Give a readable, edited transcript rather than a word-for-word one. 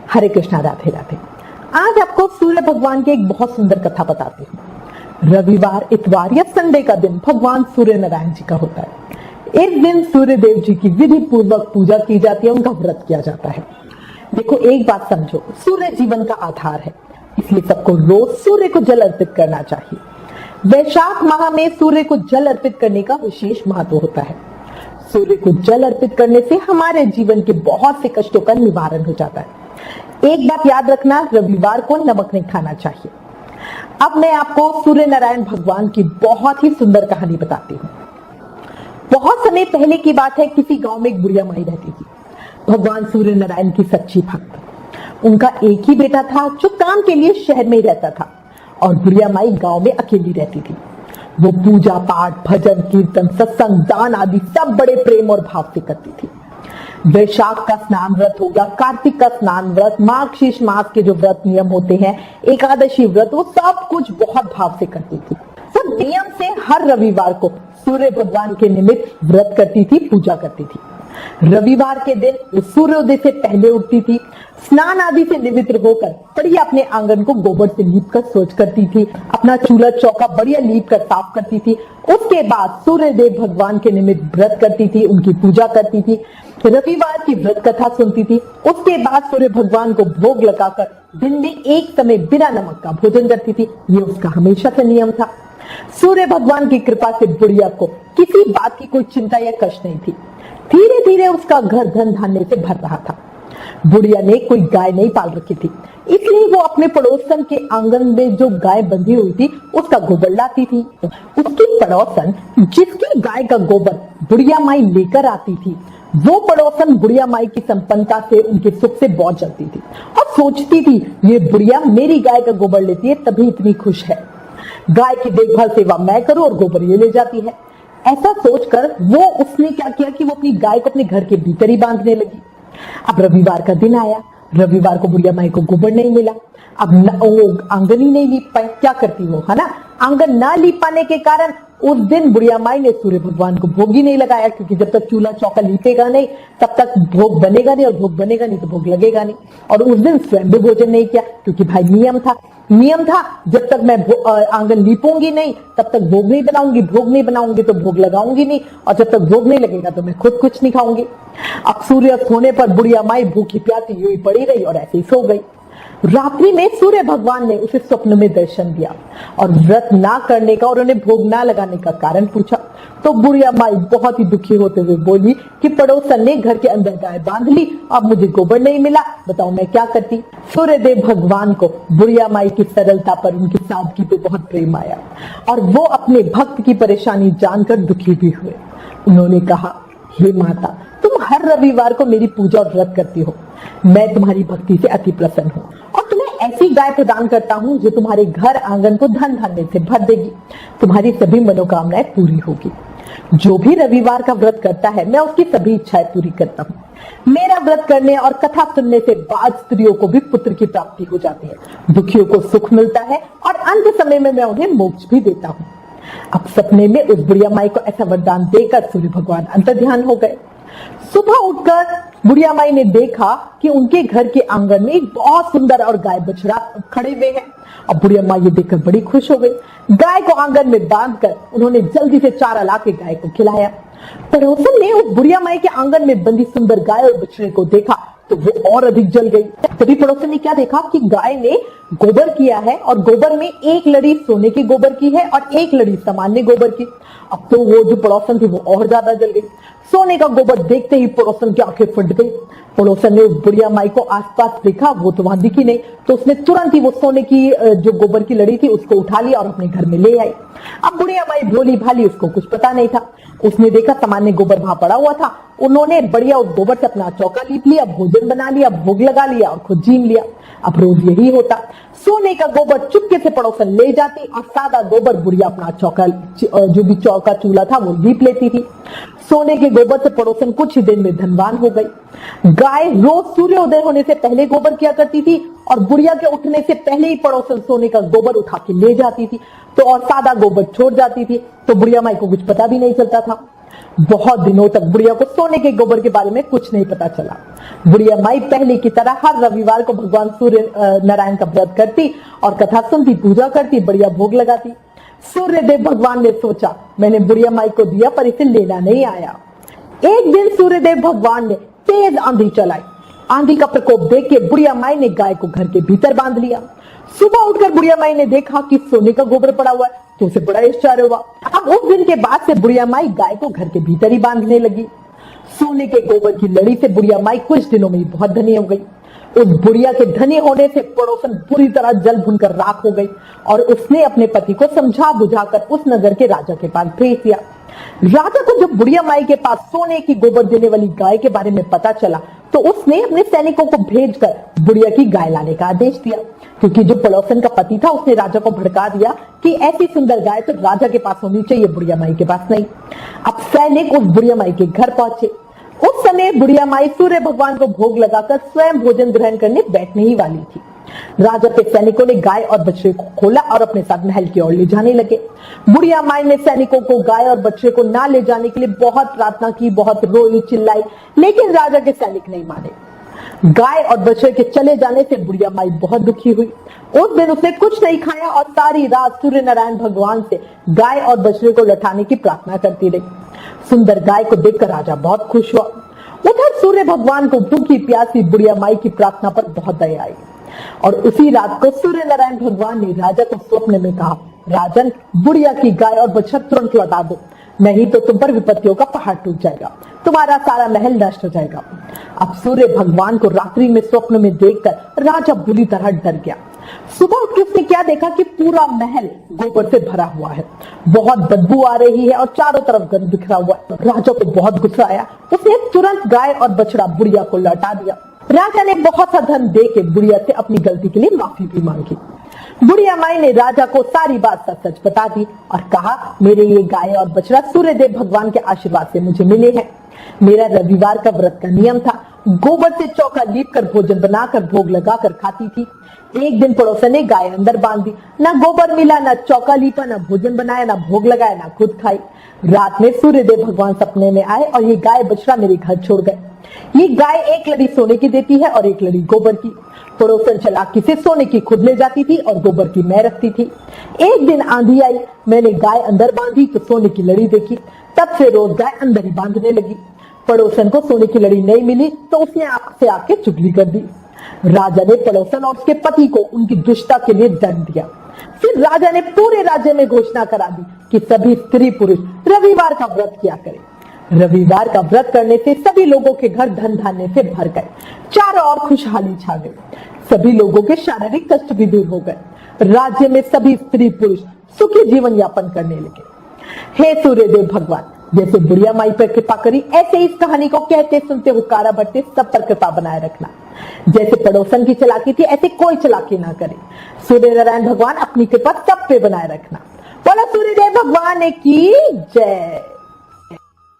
हरे कृष्णा, राधे राधे। आज आपको सूर्य भगवान की एक बहुत सुंदर कथा बताती हूँ। रविवार, इतवार या संडे का दिन भगवान सूर्य नारायण जी का होता है। इस दिन सूर्य देव जी की विधि पूर्वक पूजा की जाती है, उनका व्रत किया जाता है। देखो, एक बात समझो, सूर्य जीवन का आधार है, इसलिए सबको रोज सूर्य को जल अर्पित करना चाहिए। वैशाख माह में सूर्य को जल अर्पित करने का विशेष महत्व होता है। सूर्य को जल अर्पित करने से हमारे जीवन के बहुत से कष्टों का निवारण हो जाता है। एक बात याद रखना, रविवार को नमक नहीं खाना चाहिए। अब मैं आपको सूर्य नारायण भगवान की बहुत ही सुंदर कहानी बताती हूँ। बहुत समय पहले की बात है, किसी गांव में एक बुढ़िया माई रहती थी, भगवान सूर्य नारायण की सच्ची भक्त। उनका एक ही बेटा था जो काम के लिए शहर में ही रहता था, और बुढ़िया माई गांव में अकेली रहती थी। वो पूजा पाठ, भजन कीर्तन, सत्संग, दान आदि सब बड़े प्रेम और भाव से करती थी। वैशाख का स्नान व्रत हो गया, कार्तिक का स्नान व्रत, मार्गशीर्ष मास के जो व्रत नियम होते हैं, एकादशी व्रत, वो सब कुछ बहुत भाव से करती थी। वो नियम से हर रविवार को सूर्य भगवान के निमित्त व्रत करती थी, पूजा करती थी। रविवार के दिन वो सूर्योदय से पहले उठती थी, स्नान आदि से निवृत्त होकर बढ़िया अपने आंगन को गोबर से लीप कर स्वच्छ करती थी, अपना चूल्हा चौका बढ़िया लीप कर साफ करती थी। उसके बाद सूर्य देव भगवान के निमित्त व्रत करती थी, उनकी पूजा करती थी, रविवार की व्रत कथा सुनती थी। उसके बाद सूर्य भगवान को भोग लगाकर दिन में एक समय बिना नमक का भोजन करती थी। ये उसका हमेशा से नियम था। सूर्य भगवान की कृपा से बुढ़िया को किसी बात की कोई चिंता या कष्ट नहीं थी। धीरे धीरे उसका घर धन धान्य से भर रहा था। बुढ़िया ने कोई गाय नहीं पाल रखी थी, इसलिए वो अपने पड़ोसन के आंगन में जो गाय बंधी हुई थी उसका गोबर लाती थी। उसकी पड़ोसन जिसकी गाय का गोबर बुढ़िया माई लेकर आती थी, वो पड़ोसन बुढ़िया माई की संपन्नता से, उनके सुख से बहुत जलती थी और सोचती थी, ये बुढ़िया मेरी गाय का गोबर लेती है तभी इतनी खुश है। गाय की देखभाल सेवा मैं करूं और गोबर ये ले जाती है। ऐसा सोचकर उसने क्या किया कि वो अपनी गाय को अपने घर के भीतर ही बांधने लगी। अब रविवार का दिन आया, रविवार को बुढ़िया माई को गोबर नहीं मिला। अब वो आंगन ही नहीं लीप पाए, क्या करती वो, है ना। आंगन ना लीप पाने के कारण उस दिन बुढ़िया माई ने सूर्य भगवान को भोग ही नहीं लगाया, क्योंकि जब तक चूल्हा चौका लीपेगा नहीं तब तक भोग बनेगा नहीं, और भोग बनेगा नहीं तो भोग लगेगा नहीं। और उस दिन स्वयं भी भोजन नहीं किया, क्योंकि भाई नियम था जब तक मैं आंगन लीपूंगी नहीं तब तक भोग नहीं बनाऊंगी, भोग नहीं बनाऊंगी तो भोग लगाऊंगी नहीं, और जब तक भोग नहीं लगेगा तो मैं खुद कुछ नहीं खाऊंगी। अब सूर्य होने पर बुढ़िया माई भूखी प्यासी यूं ही पड़ी रही और ऐसे ही सो गई। रात्रि में सूर्य भगवान ने उसे स्वप्न में दर्शन दिया और व्रत ना करने का और उन्हें भोग ना लगाने का कारण पूछा। तो बुढ़िया माई बहुत ही दुखी होते हुए बोली कि पड़ोसन ने घर के अंदर गाय बांध ली, अब मुझे गोबर नहीं मिला, बताओ मैं क्या करती। सूर्य देव भगवान को बुढ़िया माई की सरलता पर, उनकी सादगी पे बहुत प्रेम आया और वो अपने भक्त की परेशानी जानकर दुखी भी हुए। उन्होंने कहा, हे माता, तुम हर रविवार को मेरी पूजा और व्रत करती हो, मैं तुम्हारी भक्ति से अति प्रसन्न हूँ और तुम्हें ऐसी गाय प्रदान करता हूँ जो तुम्हारे घर आंगन को धन धान्य से भर देगी, तुम्हारी सभी मनोकामनाएं पूरी होगी। जो भी रविवार का व्रत करता है मैं उसकी सभी इच्छाएं पूरी करता हूँ। मेरा व्रत करने और कथा सुनने से बाद स्त्रियों को भी पुत्र की प्राप्ति हो जाती है, दुखियों को सुख मिलता है और अंत समय में मैं उन्हें मोक्ष भी देता हूँ। अब सपने में उस बुढ़िया माई को ऐसा वरदान देकर सूर्य भगवान अंतर्ध्यान हो गए। सुबह उठकर बुढ़िया माई ने देखा कि उनके घर के आंगन में एक बहुत सुंदर और गाय बछड़ा खड़े हुए हैं। अब बुढ़िया माई ये देखकर बड़ी खुश हो गई। गाय को आंगन में बांधकर उन्होंने जल्दी से चारा लाके गाय को खिलाया। पड़ोसन ने उस बुढ़िया माई के आंगन में बंधी सुंदर गाय और बछड़े को देखा तो वो और अधिक जल गई। तभी पड़ोसन ने क्या देखा कि गाय ने गोबर किया है और गोबर में एक लड़ी सोने के गोबर की है और एक लड़ी सामान्य गोबर की। अब तो वो जो पड़ोसन थी वो और ज्यादा जल गई। सोने का गोबर देखते ही पड़ोसन की आंखें फट गई। पड़ोसन ने बुढ़िया माई को आसपास देखा, वो तो वहां दिखी नहीं, तो उसने तुरंत ही वो सोने की जो गोबर की लड़ी थी उसको उठा लिया और अपने घर में ले आई। अब बुढ़िया माई भोली भाली, उसको कुछ पता नहीं था। उसने देखा सामान्य गोबर वहां पड़ा हुआ था, उन्होंने बढ़िया उस गोबर से अपना चौका लीप लिया, भोजन बना लिया, भोग लगा लिया और खुद जीम लिया। अब रोज यही होता, सोने का गोबर चुपके से पड़ोसन ले जाती और सादा गोबर बुढ़िया अपना चौका, जो भी चौका चूल्हा था वो लीप लेती थी। सोने के गोबर से पड़ोसन कुछ ही दिन में धनवान हो गई। गाय रोज सूर्योदय होने से पहले गोबर किया करती थी और बुढ़िया के उठने से पहले ही पड़ोसन सोने का गोबर उठा के ले जाती थी, तो और सादा गोबर छोड़ जाती थी, तो बुढ़िया माई को कुछ पता भी नहीं चलता था। बहुत दिनों तक बुढ़िया को सोने के गोबर के बारे में कुछ नहीं पता चला। बुढ़िया माई पहले की तरह हर रविवार को भगवान सूर्य नारायण का व्रत करती और कथा सुनती, पूजा करती, बढ़िया भोग लगाती। सूर्य देव भगवान ने सोचा मैंने बुढ़िया माई को दिया पर इसे लेना नहीं आया। एक दिन सूर्य देव भगवान ने तेज आंधी चलाई। आंधी का प्रकोप देख के बुढ़िया माई ने गाय को घर के भीतर बांध लिया। सुबह उठकर बुढ़िया माई ने देखा कि सोने का गोबर पड़ा हुआ है तो उसे बड़ा आश्चर्य हुआ। अब उस दिन के बाद से बुढ़िया माई गाय को घर के भीतर ही बांधने लगी। सोने के गोबर की लड़ी से बुढ़िया माई कुछ दिनों में ही बहुत धनी हो गई। उस बुढ़िया के धनी होने से पड़ोसन पूरी तरह जल भुनकर राख हो गई और उसने अपने पति को समझा बुझाकर उस नगर के राजा के पास भेज दिया। राजा को जब बुढ़िया माई के पास सोने की गोबर देने वाली गाय के बारे में पता चला तो उसने अपने सैनिकों को भेजकर बुढ़िया की गाय लाने का आदेश दिया, क्योंकि जो पड़ोसन का पति था उसने राजा को भड़का दिया कि ऐसी सुंदर गाय तो राजा के पास होनी चाहिए, बुढ़िया माई के पास नहीं। अब सैनिक उस बुढ़िया माई के घर पहुंचे। उस समय बुढ़िया माई सूर्य भगवान को भोग लगाकर स्वयं भोजन ग्रहण करने बैठने ही वाली थी। राजा के सैनिकों ने गाय और बछड़े को खोला और अपने साथ महल की ओर ले जाने लगे। बुढ़िया माई ने सैनिकों को गाय और बछड़े को ना ले जाने के लिए बहुत प्रार्थना की, बहुत रोई चिल्लाई, लेकिन राजा के सैनिक नहीं माने। गाय और बछड़े के चले जाने से बुढ़िया माई बहुत दुखी हुई। उस दिन उसने कुछ नहीं खाया और सारी रात सूर्य नारायण भगवान से गाय और बछड़े को लौटाने की प्रार्थना करती रही। सुंदर गाय को देखकर राजा बहुत खुश हुआ। उधर सूर्य भगवान को भूखी प्यासी बुढ़िया माई की प्रार्थना पर बहुत दया आई और उसी रात को सूर्य नारायण भगवान ने राजा को स्वप्न में कहा, राजन, बुढ़िया की गाय और बछड़ा तुरंत लौटा दो, नहीं तो तुम पर विपत्तियों का पहाड़ टूट जाएगा, तुम्हारा सारा महल नष्ट हो जाएगा। अब सूर्य भगवान को रात्रि में स्वप्न में देखकर राजा बुरी तरह डर गया। सुबह उठ के उसने क्या देखा कि पूरा महल गोबर से भरा हुआ है, बहुत बदबू आ रही है और चारों तरफ गंद बिखरा हुआ है। राजा को बहुत गुस्सा आया। उसने तुरंत गाय और बछड़ा बुढ़िया को लौटा दिया। राजा ने बहुत सा धन दे के बुढ़िया से अपनी गलती के लिए माफी भी मांगी। बुढ़िया माई ने राजा को सारी बात सच बता दी और कहा, मेरे ये गाय और बछड़ा सूर्यदेव भगवान के आशीर्वाद से मुझे मिले हैं। मेरा रविवार का व्रत का नियम था, गोबर से चौका लीप कर भोजन बनाकर भोग लगाकर खाती थी। एक दिन पड़ोसन ने गाय अंदर बांध दी, ना गोबर मिला, ना चौका लीपा, ना भोजन बनाया, ना भोग लगाया, ना खुद खाई। रात में सूर्यदेव भगवान सपने में आए और ये गाय बछड़ा मेरे घर छोड़ गए। ये गाय एक लड़ी सोने की देती है और एक लड़ी गोबर की। पड़ोसन चालाकी से सोने की खुद ले जाती थी और गोबर की मैं रखती थी। एक दिन आंधी आई, मैंने गाय अंदर बांधी तो सोने की लड़ी देखी। तब से रोज गाय अंदर ही बांधने लगी। पड़ोसन को सोने की लड़ी नहीं मिली तो उसने आपसे आके चुगली कर दी। राजा ने पड़ोसन और उसके पति को उनकी दुष्टता के लिए दंड दिया। फिर राजा ने पूरे राज्य में घोषणा करा दी कि सभी स्त्री पुरुष रविवार का व्रत किया करें। रविवार का व्रत करने से सभी लोगों के घर धन धान्य से भर गए, चारों ओर खुशहाली छा गई। सभी लोगों के शारीरिक कष्ट भी दूर हो गए। राज्य में सभी स्त्री पुरुष सुखी जीवन यापन करने लगे। हे सूर्यदेव भगवान, जैसे बुढ़िया माई पर कृपा करी ऐसे इस कहानी को कहते सुनते हुकारा भरते सब पर कृपा बनाए रखना। जैसे पड़ोसन की चालाकी थी ऐसे कोई चालाकी ना करे। सूर्य नारायण भगवान अपनी कृपा सब पे बनाए रखना। बोलो सूर्यदेव भगवान की जय।